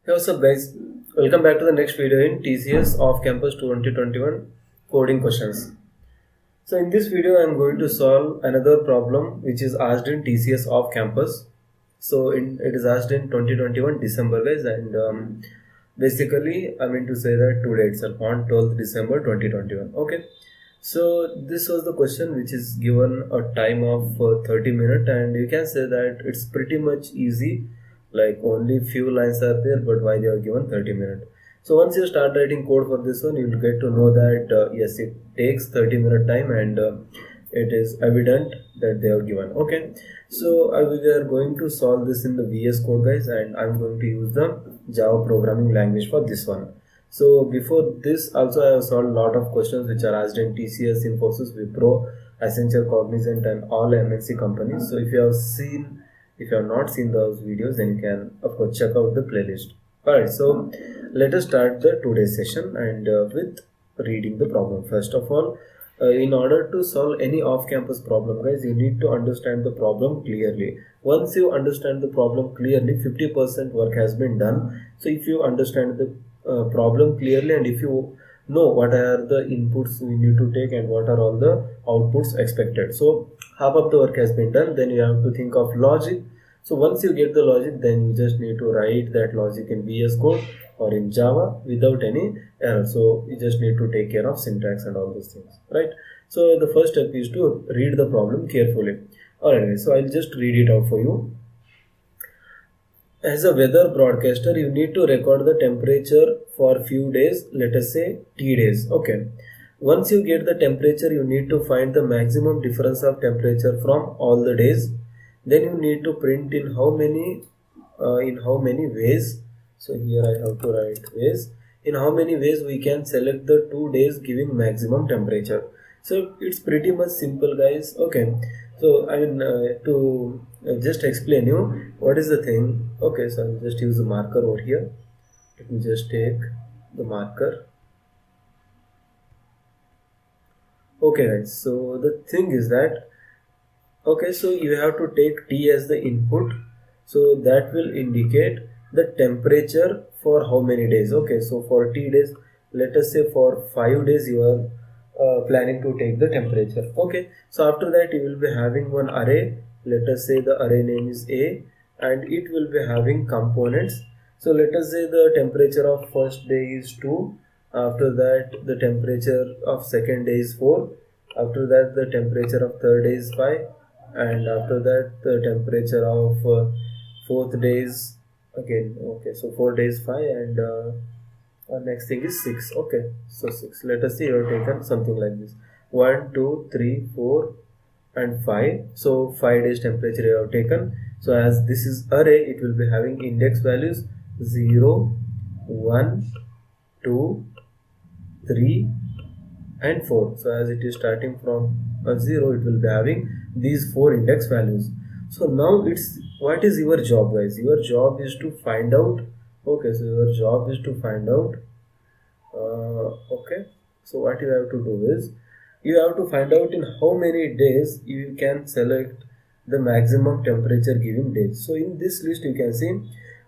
Hey, what's up, guys? Welcome back to the next video in TCS Off Campus 2021 coding questions. So, in this video, I'm going to solve another problem which is asked in TCS Off Campus. So, it is asked in 2021 December, guys, and basically, I mean to say that today itself on 12th December 2021. Okay. So, this was the question which is given a time of 30 minutes, and you can say that it's pretty much easy, like only few lines are there, but why they are given 30 minutes. So once you start writing code for this one, you'll get to know that yes, it takes 30-minute time, and it is evident that they are given. Okay, so we are going to solve this in the VS Code, guys, and I'm going to use the Java programming language for this one. So before this also I have solved a lot of questions which are asked in TCS, Infosys, Wipro, Accenture, Cognizant, and all MNC companies. So if you have not seen those videos, then you can of course check out the playlist. Alright, so let us start the today's session and with reading the problem. First of all, in order to solve any off-campus problem, guys, you need to understand the problem clearly. Once you understand the problem clearly, 50% work has been done. So if you understand the problem clearly, and if you know what are the inputs we need to take and what are all the outputs expected, so half of the work has been done. Then you have to think of logic. So once you get the logic, then you just need to write that logic in VS Code or in Java without any error. So you just need to take care of syntax and all those things, right? So the first step is to read the problem carefully. Alright, so I'll just read it out for you. As a weather broadcaster, you need to record the temperature for few days, let us say T days. Okay. Once you get the temperature, you need to find the maximum difference of temperature from all the days. Then you need to print in how many ways. So here I have to write ways. In how many ways we can select the 2 days giving maximum temperature. So it's pretty much simple, guys. Okay. So I mean to just explain you what is the thing. Okay, so I'll just use the marker over here. Let me just take the marker. Okay, guys, so the thing is that, okay, so you have to take T as the input, so that will indicate the temperature for how many days. Okay, so for T days, let us say for 5 days you are planning to take the temperature. Okay, so after that you will be having one array. Let us say the array name is A, and it will be having components. So let us say the temperature of first day is 2. After that the temperature of second day is 4. After that the temperature of third day is 5, and after that the temperature of fourth day is again, okay, so 4 days 5, and next thing is 6. Okay, so 6. Let us see, you have taken something like this: 1, 2, 3, 4, and 5. So 5 days temperature you have taken. So as this is array, it will be having index values 0, 1, 2, 3, and 4. So as it is starting from 0, it will be having these 4 index values. So now it's, what is your job, guys? Your job is to find out. Okay, so your job is to find out. Okay, so what you have to do is, you have to find out in how many days you can select the maximum temperature giving days. So in this list you can see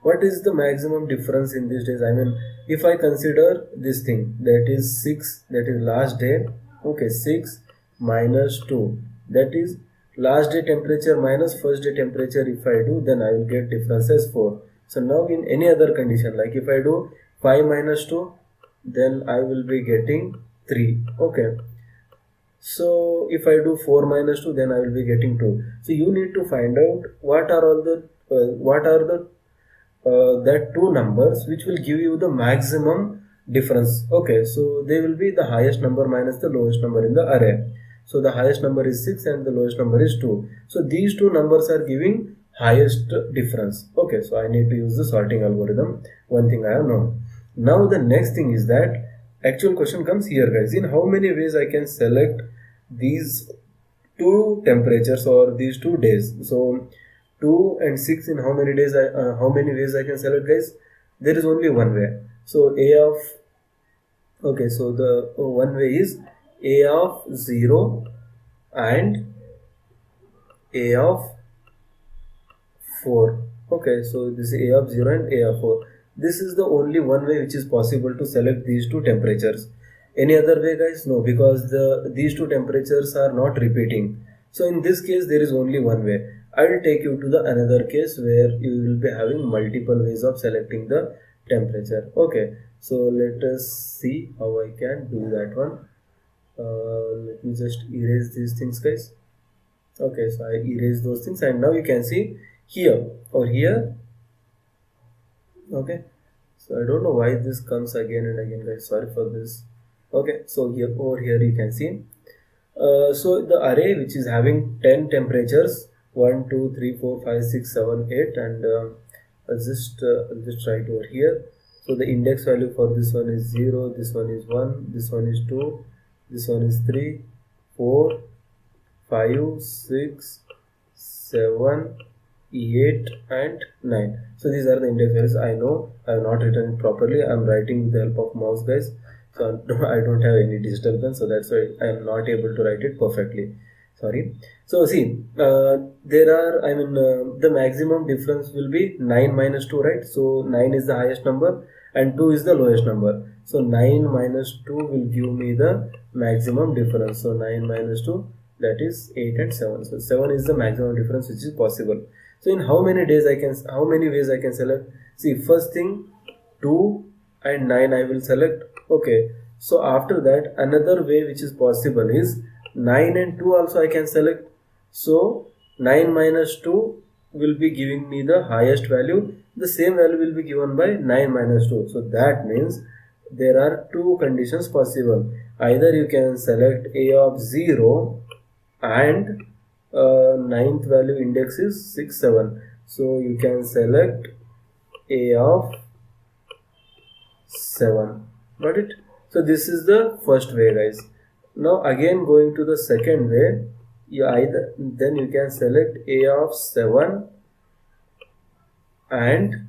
what is the maximum difference in these days. I mean, if I consider this thing, that is 6, that is last day. Okay, 6 minus 2, that is last day temperature minus first day temperature. If I do, then I will get difference as 4. So now in any other condition, like if I do 5 minus 2, then I will be getting 3. Okay, so if I do 4 minus 2, then I will be getting 2. So you need to find out what are all the that two numbers which will give you the maximum difference. Okay, so they will be the highest number minus the lowest number in the array. So the highest number is 6 and the lowest number is 2. So these two numbers are giving highest difference. Okay, so I need to use the sorting algorithm. One thing I have known. Now the next thing is that actual question comes here, guys. In how many ways I can select these two temperatures or these 2 days? So 2 and 6, in how many days how many ways I can select, guys? There is only one way. So a of, okay, so the one way is a of 0 and a of 4. Okay, so this is a of 0 and a of 4. this is the only one way which is possible to select these two temperatures. Any other way, guys? No, because these two temperatures are not repeating. So in this case there is only one way. I will take you to the another case where you will be having multiple ways of selecting the temperature. Okay, so let us see how I can do that one. Let me just erase these things, guys. Okay, so I erase those things, and now you can see here or here. Okay, so I don't know why this comes again and again, guys, sorry for this. Okay, so here over here you can see so the array which is having 10 temperatures, 1 2 3 4 5 6 7 8, and I'll just write over here. So the index value for this one is 0, this one is 1, this one is 2, this one is 3 4 5 6 7 8 and 9. So these are the index values. I know I have not written it properly. I am writing with the help of mouse, guys. So I don't have any digital pen, so that's why I am not able to write it perfectly. Sorry. So see, there are, the maximum difference will be 9 minus 2, right? So 9 is the highest number and 2 is the lowest number. So 9 minus 2 will give me the maximum difference. So 9 minus 2, that is 8 and 7. So 7 is the maximum difference which is possible. So in how many ways I can select? See, first thing 2 and 9 I will select. Okay, so after that another way which is possible is 9 and 2 also I can select. So 9 minus 2 will be giving me the highest value. The same value will be given by 9 minus 2. So that means there are two conditions possible. Either you can select a of 0 and ninth value index is 6 7. So you can select a of 7. Got it? So this is the first way, guys. Now again going to the second way, you can select a of 7 and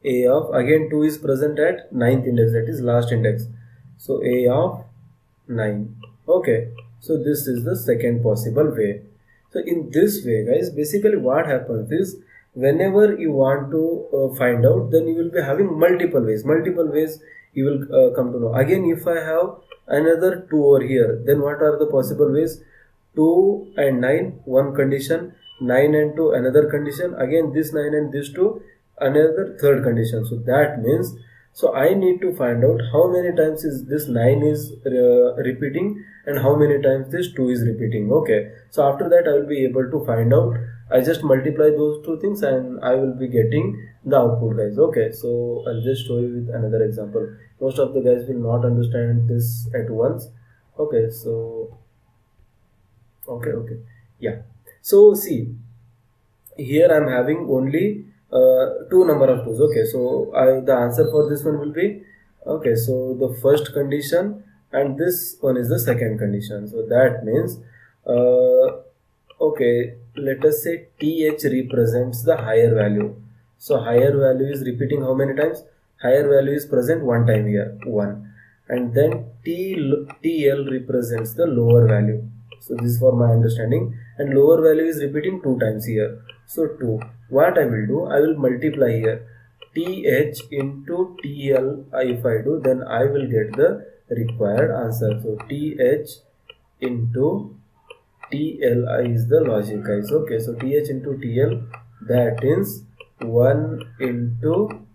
a of, again 2 is present at 9th index, that is last index. So a of 9. Okay, so this is the second possible way. So in this way, guys, basically what happens is, whenever you want to find out, then you will be having multiple ways you will come to know. Again, if I have another 2 over here, then what are the possible ways? 2 and 9, one condition, 9 and 2, another condition, again this 9 and this 2, another third condition. So that means, so I need to find out how many times is this 9 is repeating and how many times this 2 is repeating. Okay, so after that I will be able to find out. I just multiply those two things and I will be getting the output, guys. Okay, so I'll just show you with another example. Most of the guys will not understand this at once. Okay, so okay, yeah. So see, here I'm having only two number of 2's. Okay, so the answer for this one will be, okay, so the first condition and this one is the second condition. So that means okay, let us say TH represents the higher value. So higher value is repeating how many times? Higher value is present one time here, 1. And then TL represents the lower value. So this is for my understanding. And lower value is repeating 2 times here. So 2. What I will do, I will multiply here. TH into TL, if I do, then I will get the required answer. So TH into TLI is the logic, guys. Okay, so TH into TL, that is 1 into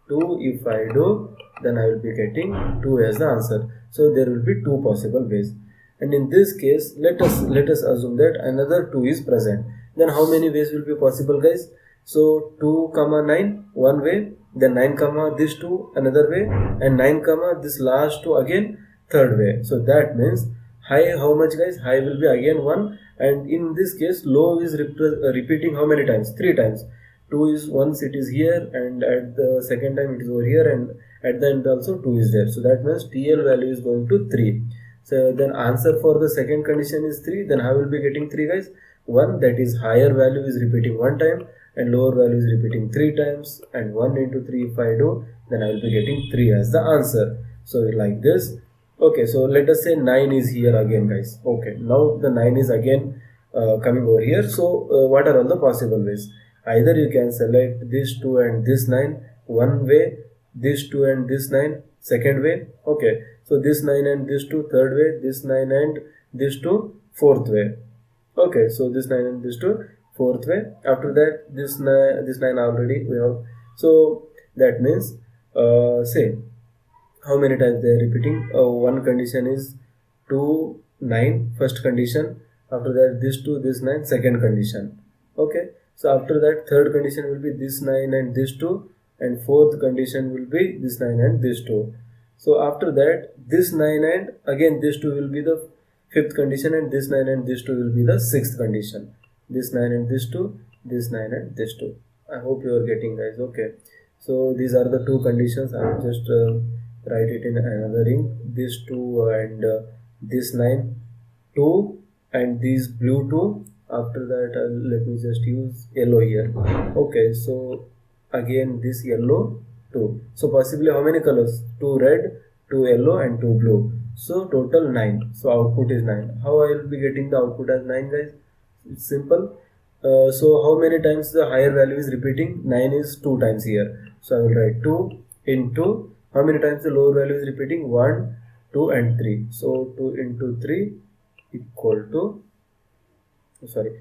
2. If I do, then I will be getting 2 as the answer. So there will be two possible ways. And in this case, let us assume that another 2 is present. Then how many ways will be possible, guys? So 2 comma 9 one way, then 9 comma this 2 another way, and 9 comma this last 2 again third way. So that means high, how much, guys? High will be again 1, and in this case low is repeating how many times? 3 times. 2 is once it is here, and at the second time it is over here, and at the end also 2 is there. So that means TL value is going to 3. So then answer for the second condition is 3. Then I will be getting 3, guys. 1, that is higher value is repeating 1 time and lower value is repeating 3 times, and 1 into 3 if I do, then I will be getting 3 as the answer. So like this. Okay, so let us say 9 is here again, guys. Okay, now the 9 is again coming over here. So what are all the possible ways? either you can select this 2 and this 9 one way, this 2 and this 9 second way. Okay, so this 9 and this 2 third way, this 9 and this 2 fourth way. Okay, so this 9 and this 2 fourth way. After that this 9 already we have. So that means say how many times they are repeating. One condition is 2 9 first condition. After that this 2 this 9 second condition. Okay, so after that third condition will be this 9 and this 2, and fourth condition will be this 9 and this 2. So after that this 9 and again this 2 will be the fifth condition, and this 9 and this 2 will be the sixth condition. This 9 and this 2, this 9 and this 2. I hope you are getting, guys. Okay, so these are the two conditions. I will just write it in another ink. This 2 and this 9 2 and these blue 2. After that let me just use yellow here. Okay, so again this yellow 2. So possibly how many colors? 2 red, 2 yellow and 2 blue. So total 9. So output is 9. How I will be getting the output as 9, guys? It's simple. So how many times the higher value is repeating? 9 is 2 times here. So I will write 2 into how many times the lower value is repeating? 1, 2 and 3. So 2 into 3 equal to, sorry,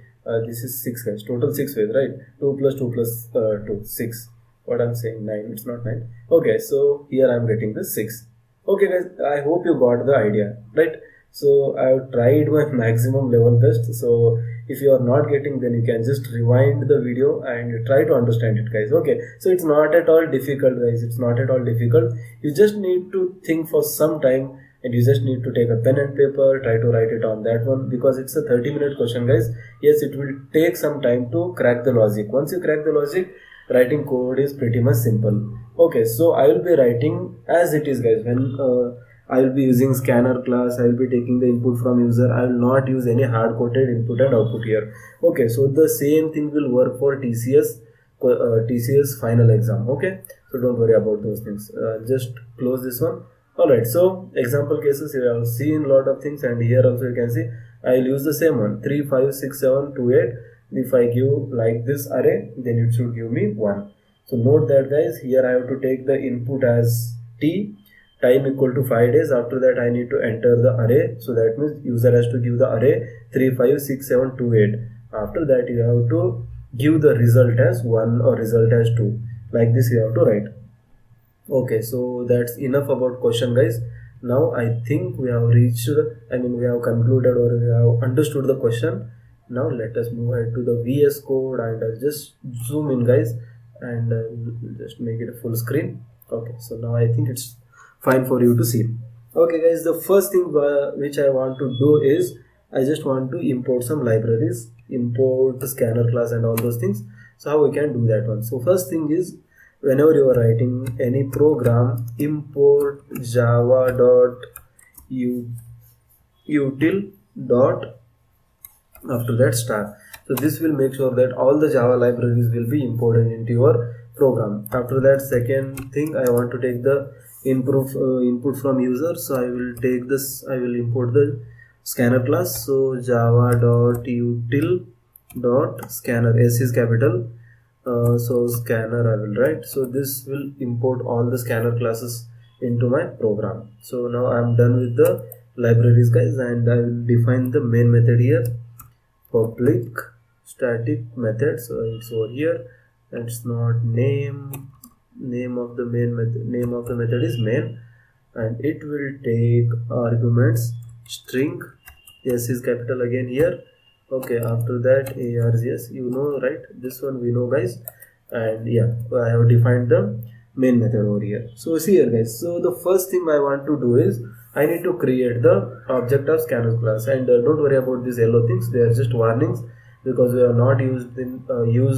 this is 6, guys. Total 6 ways, right? 2 plus 2 plus 2, 6. What I'm saying, 9. It's not 9. Okay, so here I'm getting the 6. Okay, guys, I hope you got the idea, right? So I have tried my maximum level best. So if you are not getting, then you can just rewind the video and try to understand it, guys. Okay, so it's not at all difficult, guys. It's not at all difficult. You just need to think for some time, and you just need to take a pen and paper, try to write it on that one, because it's a 30-minute question, guys. Yes, it will take some time to crack the logic. Once you crack the logic, writing code is pretty much simple. Okay, so I will be writing as it is, guys. When I will be using scanner class, I will be taking the input from user. I will not use any hard-coded input and output here. Okay, so the same thing will work for TCS final exam. Okay, so don't worry about those things. Just close this one. Alright, so example cases, you have seen a lot of things, and here also you can see I will use the same one, 3 5 6 7 2 8. If I give like this array, then it should give me 1. So note that, guys, here I have to take the input as t, time equal to 5 days. After that I need to enter the array, so that means user has to give the array 3 5 6 7 2 8. After that you have to give the result as 1 or result as 2. Like this you have to write. Okay, so that's enough about question, guys. Now I think we have reached, we have concluded, or we have understood the question. Now let us move ahead to the VS Code, and I'll just zoom in, guys, and just make it a full screen. Okay, so now I think it's fine for you to see. Okay, guys, the first thing which I want to do is I just want to import some libraries, import the scanner class and all those things. So how we can do that one? So first thing is, whenever you are writing any program, import java.util. After that star. So this will make sure that all the Java libraries will be imported into your program. After that, second thing, I want to take the input from user. So I will take this, I will import the scanner class. So java.util.scanner, S is capital. So scanner I will write. So this will import all the scanner classes into my program. So now I am done with the libraries, guys, and I will define the main method here. Public static method, so it's over here, and it's not name of the main method. Name of the method is main, and it will take arguments string, S is capital again here. Okay, after that args, you know, right? This one we know, guys, and yeah, I have defined the main method over here. So see here, guys, so the first thing I want to do is I need to create the object of scanner class, and don't worry about these yellow things, they are just warnings, because we have not used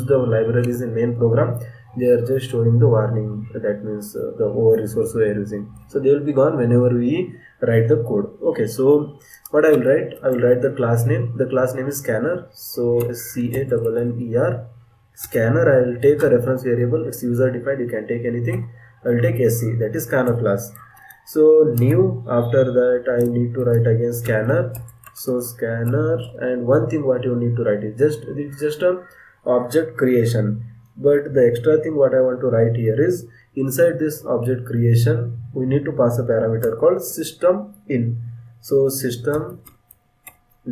the libraries in main program. They are just showing the warning, that means the over resource we are using, so they will be gone whenever we write the code. Okay, so what I will write the class name. The class name is scanner, so scanner. Scanner, I will take a reference variable, it's user defined, you can take anything. I will take sc, that is scanner class. So new, after that I need to write again scanner. So scanner, and one thing what you need to write is it's just a object creation. But the extra thing what I want to write here is, inside this object creation we need to pass a parameter called system in. So system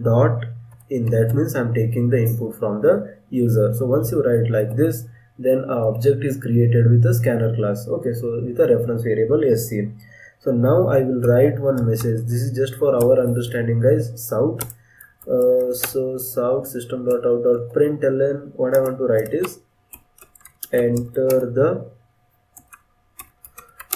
dot in, that means I'm taking the input from the user. So once you write like this, then an object is created with a scanner class. Okay, so with a reference variable sc. So now I will write one message. This is just for our understanding, guys. Sout so sout system.out.println, what I want to write is enter the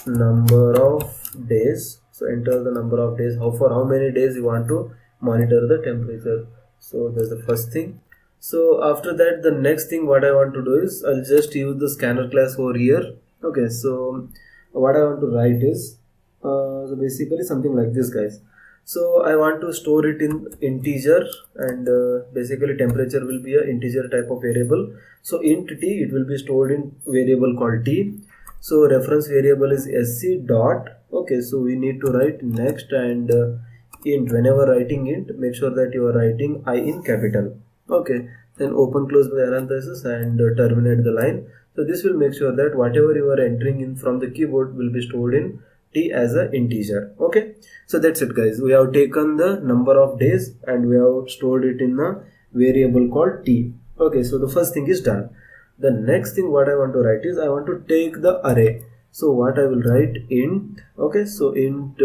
number of days. So enter the number of days, for how many days you want to monitor the temperature. So that's the first thing. So after that, the next thing what I want to do is, I'll just use the scanner class over here. Okay, so what I want to write is so basically something like this, guys. So I want to store it in integer, and basically temperature will be a integer type of variable. So int t, it will be stored in variable called t. So reference variable is sc dot. Okay, so we need to write next and int. Whenever writing int, make sure that you are writing I in capital. Okay, then open close parenthesis and terminate the line. So this will make sure that whatever you are entering in from the keyboard will be stored in t as an integer. Okay, so that's it, guys. We have taken the number of days and we have stored it in a variable called t. Okay, so the first thing is done. The next thing what I want to write is, I want to take the array. So what I will write, int. Okay, so int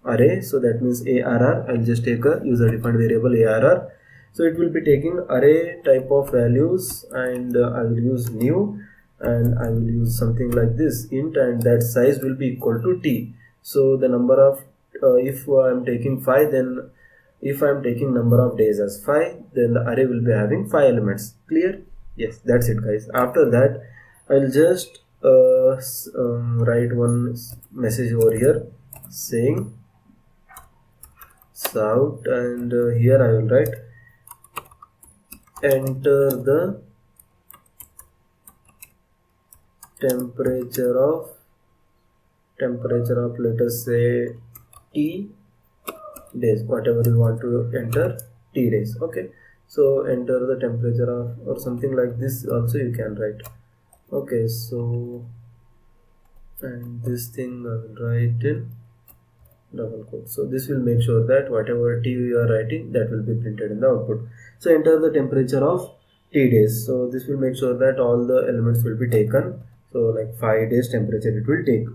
array, so that means arr. I'll just take a user defined variable arr. So it will be taking array type of values, and I will use new, and I will use something like this int, and that size will be equal to t. So the number of if I am taking 5, then if I am taking number of days as 5, then the array will be having 5 elements. Clear? Yes, that's it, guys. After that, I'll just write one message over here saying sout, and here I will write enter the temperature of let us say t days, whatever you want to enter, t days. Okay, so enter the temperature of, or something like this also you can write. Okay, so and this thing I will write in double quote. So this will make sure that whatever t you are writing, that will be printed in the output. So enter the temperature of t days. So this will make sure that all the elements will be taken. So like 5 days temperature it will take.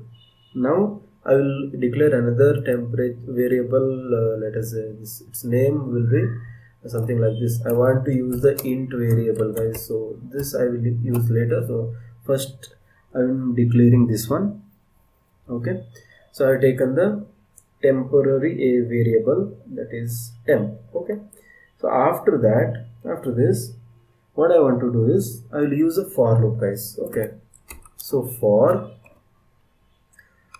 Now I will declare another temperature variable. Let us say its name will be something like this. I want to use the int variable, guys. So this I will use later. So first I am declaring this one. Okay, so I have taken the temporary a variable, that is temp. Okay, so after that, after this, what I want to do is, I will use a for loop, guys. Okay, so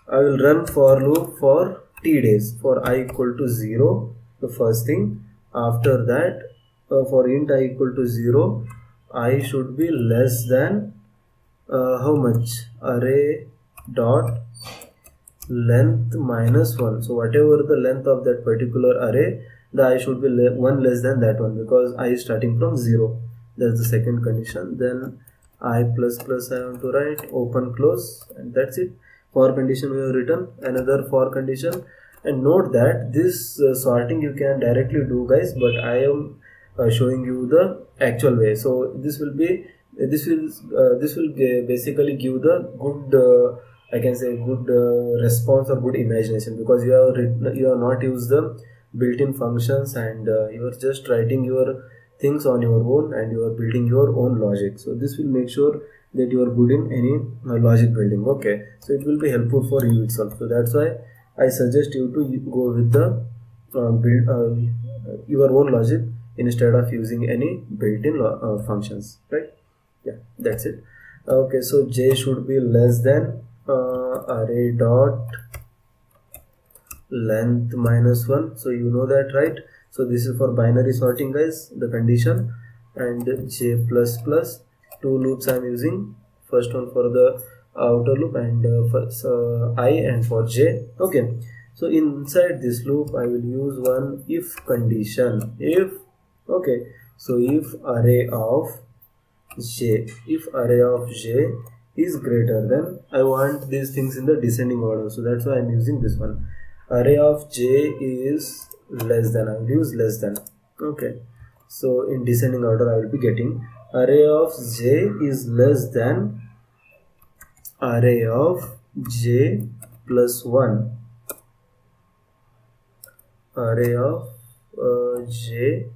I will run for loop for t days, for I equal to 0, the first thing. After that, for int I equal to 0, I should be less than how much, array dot length minus 1. So whatever the length of that particular array, the I should be 1 less than that one, because I is starting from 0. That's the second condition. Then I plus plus I want to write, open close, and that's it. For condition we have written, another for condition. And note that this sorting you can directly do, guys, but I am showing you the actual way. So this will basically give the good I can say good response or good imagination, because you have not used the built-in functions, and you are just writing your things on your own, and you are building your own logic. So this will make sure that you are good in any logic building. Okay, so it will be helpful for you itself. So that's why I suggest you to go with the build your own logic instead of using any built-in functions, right? Yeah, that's it. Okay, so j should be less than array dot length minus 1. So you know that, right? So this is for binary sorting, guys, the condition. And j plus plus, 2 loops I'm using, first one for the outer loop, and for I and for j. Okay, so inside this loop I will use one if condition. If, okay, so if array of j, if array of j is greater than, I want these things in the descending order, so that's why I'm using this one. Array of j is less than, I will use less than. Okay, so in descending order I will be getting array of j is less than array of j plus 1, array of j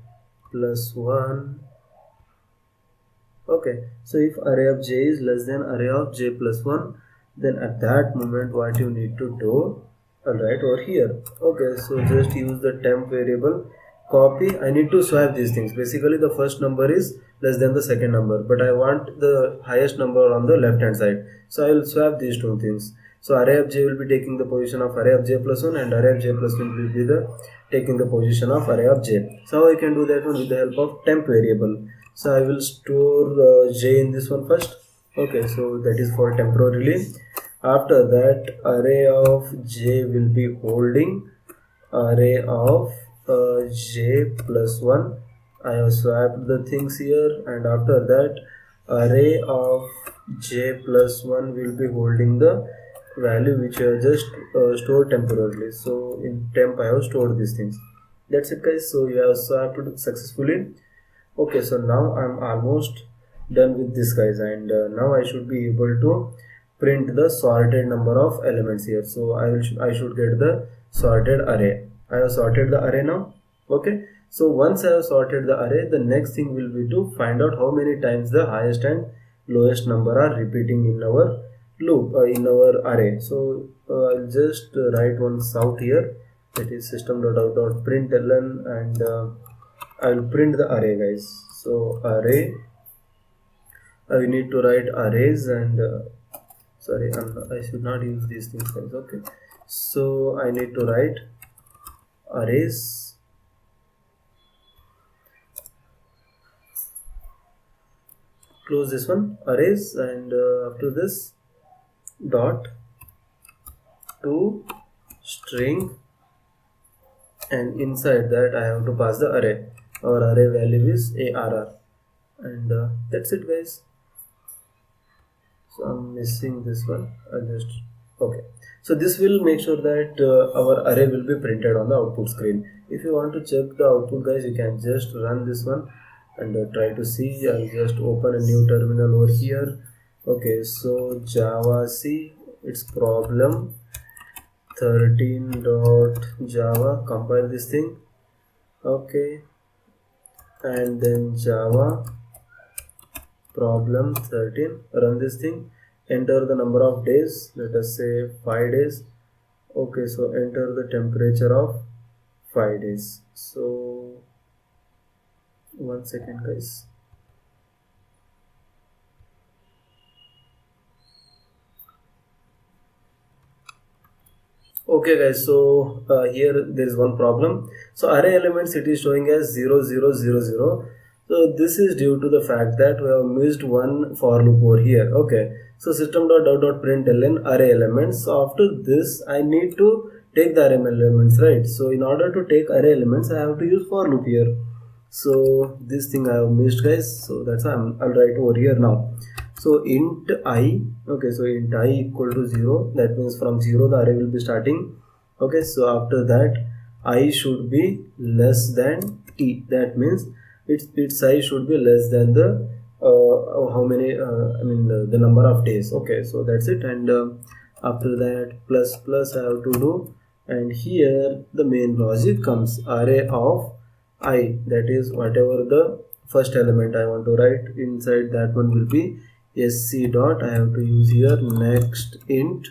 plus 1. Okay, so if array of j is less than array of j plus 1, then at that moment what you need to do, alright, over here. Okay, so just use the temp variable, copy. I need to swap these things. Basically the first number is less than the second number, but I want the highest number on the left hand side, so I will swap these two things. So array of j will be taking the position of array of j plus 1, and array of j plus 1 will be the taking the position of array of j. So I can do that one with the help of temp variable. So I will store j in this one first. Okay, so that is for temporarily. After that, array of j will be holding array of j plus 1. I have swapped the things here, and after that array of j plus 1 will be holding the value which I have just stored temporarily. So in temp I have stored these things. That's it guys. So you have swapped successfully. Okay, so now I'm almost done with this guys, and now I should be able to print the sorted number of elements here. So I should get the sorted array. I have sorted the array now. Okay, so once I have sorted the array, the next thing will be to find out how many times the highest and lowest number are repeating in our loop, in our array. So I'll just write one out here, that is system.out.println, and I will print the array guys. So array, I need to write arrays, and sorry, I should not use these things guys. Okay, so I need to write arrays, close this one, arrays, and after this dot to string, and inside that I have to pass the array. Our array value is arr, and that's it guys. So I'm missing this one. I'll just, okay, so this will make sure that our array will be printed on the output screen. If you want to check the output guys, you can just run this one and try to see. I'll just open a new terminal over here. Okay, so java c, it's problem 13.java, compile this thing. Okay, and then java problem 13, run this thing, enter the number of days, let us say 5 days. Okay, so enter the temperature of 5 days. So 1 second guys. Okay guys, so here there is one problem. So array elements, it is showing as 0 0 0 0. So this is due to the fact that we have missed one for loop over here. Okay, so system.out.println array elements. So after this I need to take the array elements, right? So in order to take array elements I have to use for loop here. So this thing I have missed guys, so that's why I'll write over here now. So int I, okay, so int I equal to 0, that means from 0 the array will be starting. Okay, so after that I should be less than t, that means its size should be less than the how many the number of days. Okay, so that's it, and after that plus plus I have to do, and here the main logic comes, array of I, that is whatever the first element I want to write, inside that one will be sc dot, I have to use here next int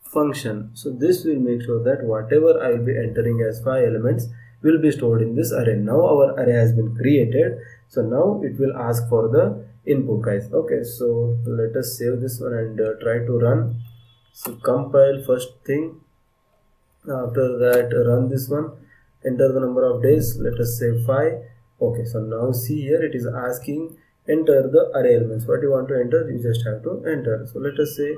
function. So this will make sure that whatever I will be entering as 5 elements will be stored in this array. Now our array has been created, so now it will ask for the input guys. Okay, so let us save this one and try to run. So compile first thing, after that run this one, enter the number of days, let us say 5. Okay, so now see here it is asking enter the array elements. What you want to enter, you just have to enter. So let us say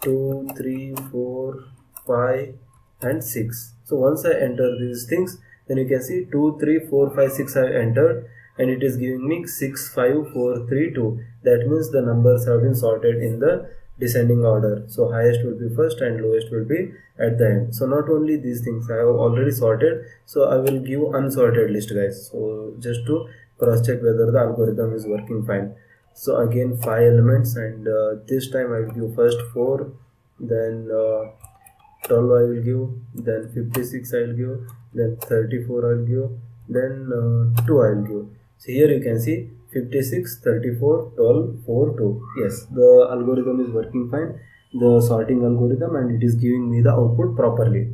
2 3 4 5 and 6. So once I enter these things, then you can see 2 3 4 5 6 I entered, and it is giving me 6, 5, 4, 3, 2. That means the numbers have been sorted in the descending order. So highest will be first and lowest will be at the end. So not only these things I have already sorted, so I will give unsorted list, guys. So just to cross check whether the algorithm is working fine. So again 5 elements, and this time I will give first 4, then 12 I will give, then 56 I will give, then 34 I will give, then 2 I will give. So here you can see 56, 34, 12, 4, 2. Yes, the algorithm is working fine, the sorting algorithm, and it is giving me the output properly.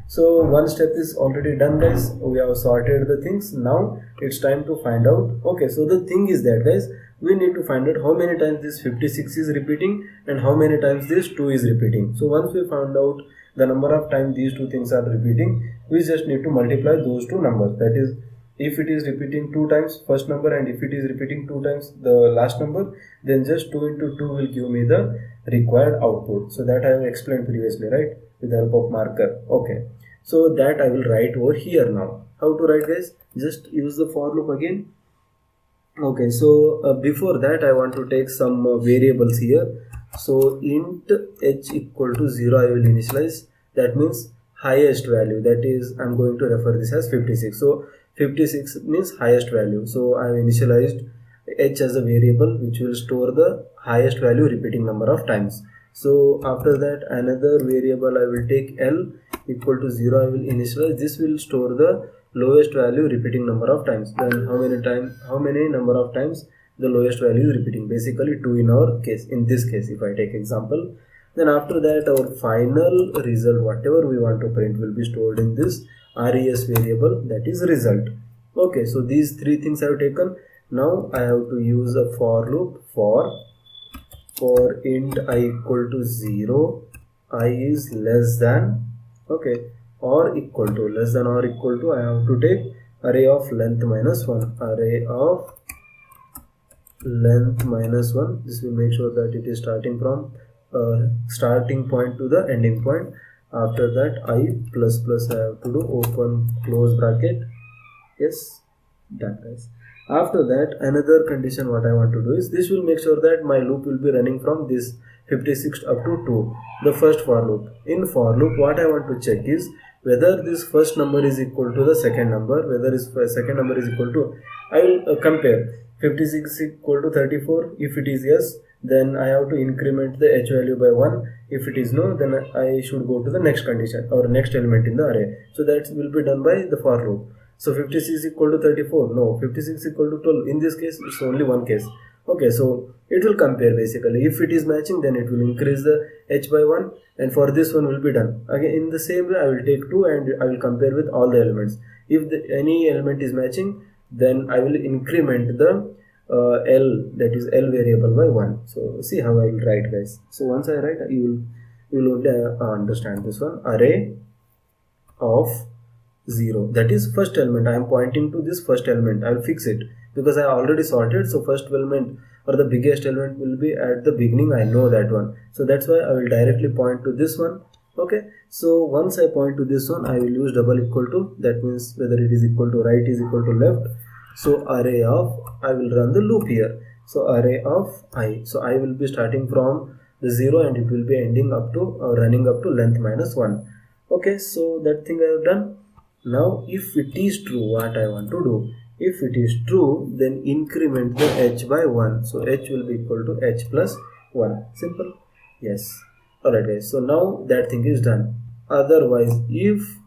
So one step is already done, guys. We have sorted the things. Now it's time to find out. Okay, so the thing is that, guys, we need to find out how many times this 56 is repeating and how many times this 2 is repeating. So once we found out the number of times these two things are repeating, we just need to multiply those two numbers. That is, if it is repeating 2 times first number and if it is repeating 2 times the last number, then just 2 into 2 will give me the required output. So that I have explained previously, right, with the help of marker. Okay, so that I will write over here now. How to write, guys? Just use the for loop again. Okay, so before that I want to take some variables here. So int h equal to 0 I will initialize. That means highest value, that is I'm going to refer this as 56. So 56 means highest value. So I have initialized h as a variable which will store the highest value repeating number of times. So after that another variable I will take L equal to 0 I will initialize. This will store the lowest value repeating number of times. Then how many number of times the lowest value is repeating, basically 2 in our case. In this case, if I take example, then after that our final result, whatever we want to print, will be stored in this res variable, that is result. Okay, so these three things I have taken. Now I have to use a for loop. For int I equal to 0, I is less than, okay, or equal to, less than or equal to, I have to take array of length minus 1, array of length minus 1. This will make sure that it is starting from starting point to the ending point. After that I plus plus I have to do open close bracket. Yes, done, guys. After that another condition what I want to do is, this will make sure that my loop will be running from this 56 up to 2, the first for loop. In for loop what I want to check is whether this first number is equal to the second number, whether this second number is equal to, I will compare 56 equal to 34. If it is yes, then I have to increment the h value by 1. If it is no, then I should go to the next condition or next element in the array. So that will be done by the for loop. So 56 equal to 34, no, 56 equal to 12. In this case it's only one case. Okay, so it will compare basically. If it is matching, then it will increase the h by 1, and for this one will be done. Again in the same way I will take 2 and I will compare with all the elements. If any element is matching, then I will increment the L, that is L variable, by 1. So see how I will write, guys. So once I write, you will only understand this one. Array of 0, that is first element. I am pointing to this first element. I will fix it because I already sorted. So first element or the biggest element will be at the beginning. I know that one. So that's why I will directly point to this one. Okay, so once I point to this one, I will use double equal to. That means whether it is equal to right is equal to left. So array of, I will run the loop here. So array of I. So I will be starting from the 0 and it will be ending up to running up to length minus 1. Okay, so that thing I have done. Now if it is true, what I want to do, if it is true, then increment the h by 1. So h will be equal to h plus 1. Simple. Yes. Alright, guys. So now that thing is done. Otherwise, if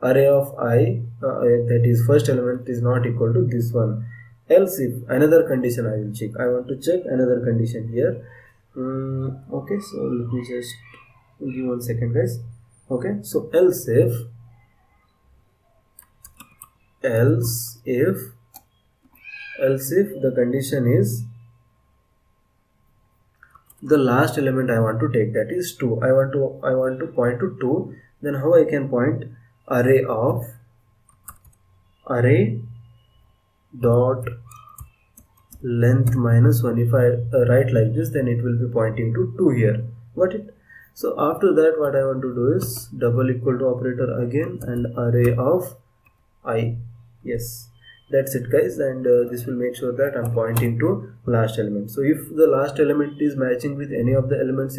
array of I, that is first element, is not equal to this one, else if another condition I will check. I want to check another condition here. Okay, so let me just give 1 second, guys. Okay, so else if the condition is the last element I want to take, that is 2. I want to point to 2. Then how I can point? Array dot length minus 1. If I write like this, then it will be pointing to 2 here. Got it? So after that, what I want to do is double equal to operator again and array of I. Yes. That's it guys, and this will make sure that I'm pointing to last element. So if the last element is matching with any of the elements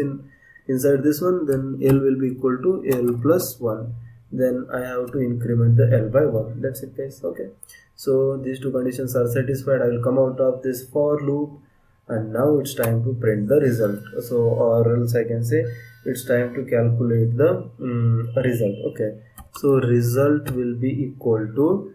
inside this one, then L will be equal to L plus 1. Then I have to increment the L by 1. That's it guys. Okay, so these two conditions are satisfied. I will come out of this for loop, and now it's time to print the result. So, or else I can say it's time to calculate the result. Okay, so result will be equal to,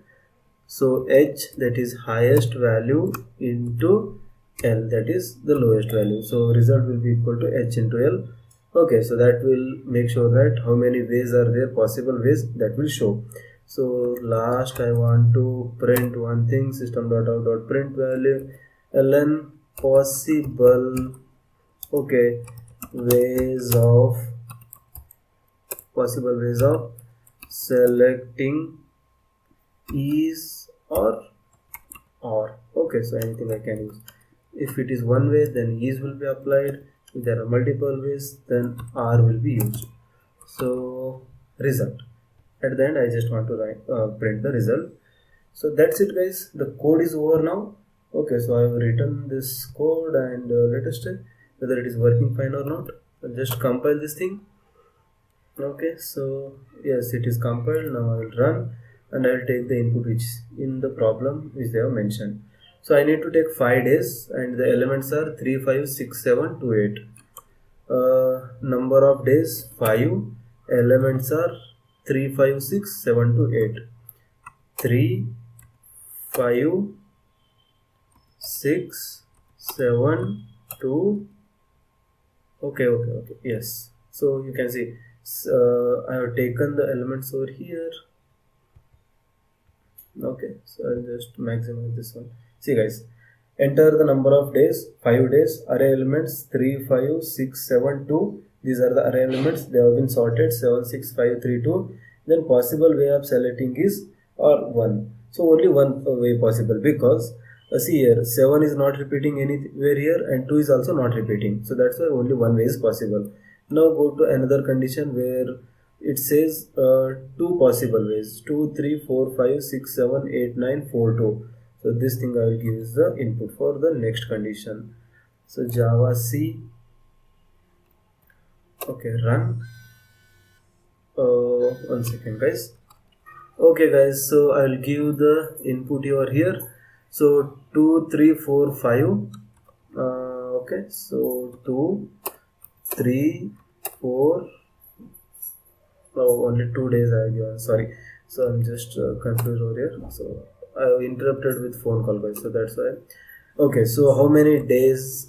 so h, that is highest value, into L, that is the lowest value. So result will be equal to h into L. Okay, so that will make sure that how many ways are there, possible ways, that will show. So last I want to print one thing, system.out.print value ln possible, okay, possible ways of selecting is or. Okay, so anything I can use. If it is one way, then is will be applied. If there are multiple ways, then R will be used. So result, at the end I just want to write print the result. So that's it guys, the code is over now. Okay, so I have written this code, and let us check whether it is working fine or not. I'll just compile this thing. Okay, so yes, it is compiled. Now I will run, and I will take the input which in the problem which they have mentioned. So I need to take 5 days, and the elements are 3, 5, 6, 7 to 8. Number of days 5, elements are 3, 5, 6, 7 to 8. 3, 5, 6, 7 to, okay, yes. So you can see I have taken the elements over here. Okay, so I'll just maximize this one. See guys, enter the number of days, 5 days, array elements 3, 5, 6, 7, 2. These are the array elements, they have been sorted 7, 6, 5, 3, 2. Then possible way of selecting is or 1. So only one way possible, because see here, 7 is not repeating anywhere here, and 2 is also not repeating. So that's why only one way is possible. Now go to another condition where it says 2 possible ways, 2, 3, 4, 5, 6, 7, 8, 9, 4, 2. So this thing I will give is the input for the next condition. So Java C, okay, run. 1 second guys. Okay guys, so I will give the input over here. So 2, 3, 4, 5. Okay, so 2, 3, 4. Oh, only 2 days I have given. Sorry. So I'm just confused over here. So I have interrupted with phone call guys. So that's why. Okay, so how many days?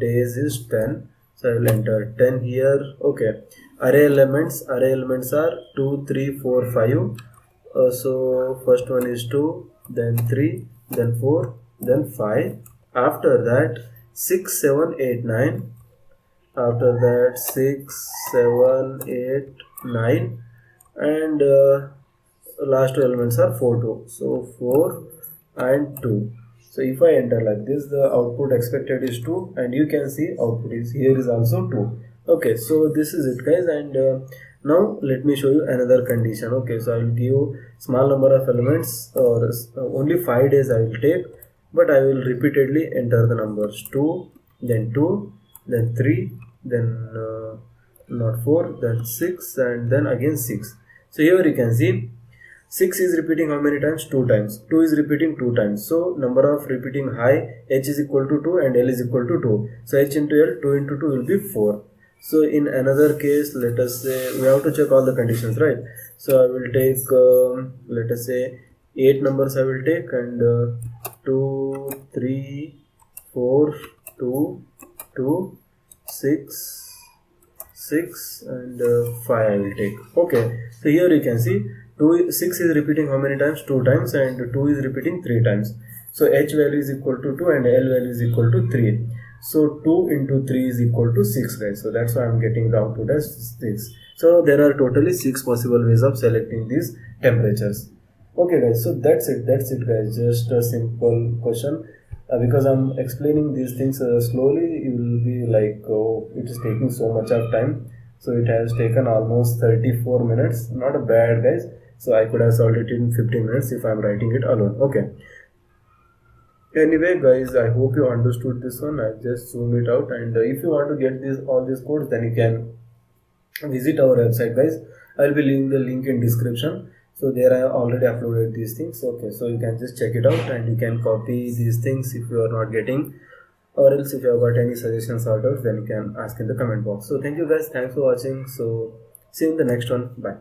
Days is 10. So I will enter 10 here. Okay. Array elements are 2, 3, 4, 5. So first one is 2, then 3, then 4, then 5. After that 6, 7, 8, 9. After that 6, 7, 8, 9, and last two elements are 4, 2. So 4 and 2. So if I enter like this, the output expected is 2, and you can see output is here is also 2. Okay, so this is it guys, and now let me show you another condition. Okay, so I will give small number of elements, or only 5 days I will take, but I will repeatedly enter the numbers 2, then 2, then 3, then not 4, then 6, and then again 6. So here you can see 6 is repeating how many times? 2 times. 2 is repeating 2 times. So number of repeating high, h is equal to 2 and L is equal to 2. So h into L, 2 into 2 will be 4. So in another case, let us say, we have to check all the conditions, right? So I will take, let us say 8 numbers I will take, and 2, 3, 4, 2, 2, 6, 6, and 5 I will take. Okay, so here you can see 6 is repeating how many times? 2 times, and 2 is repeating 3 times. So h value is equal to 2 and L value is equal to 3. So 2 into 3 is equal to 6 guys. So that's why I'm getting the output as 6. So there are totally 6 possible ways of selecting these temperatures. Okay guys, so that's it guys, just a simple question. Because I'm explaining these things slowly, you will be like, oh, it is taking so much of time. So it has taken almost 34 minutes. Not bad guys. So I could have solved it in 15 minutes if I'm writing it alone. Okay. Anyway, guys, I hope you understood this one. I just zoom it out, and if you want to get this all these codes, then you can visit our website, guys. I'll be leaving the link in description. So there I already uploaded these things. Okay, so you can just check it out, and you can copy these things if you are not getting, or else if you have got any suggestions or doubts, then you can ask in the comment box. So thank you, guys. Thanks for watching. So see you in the next one. Bye.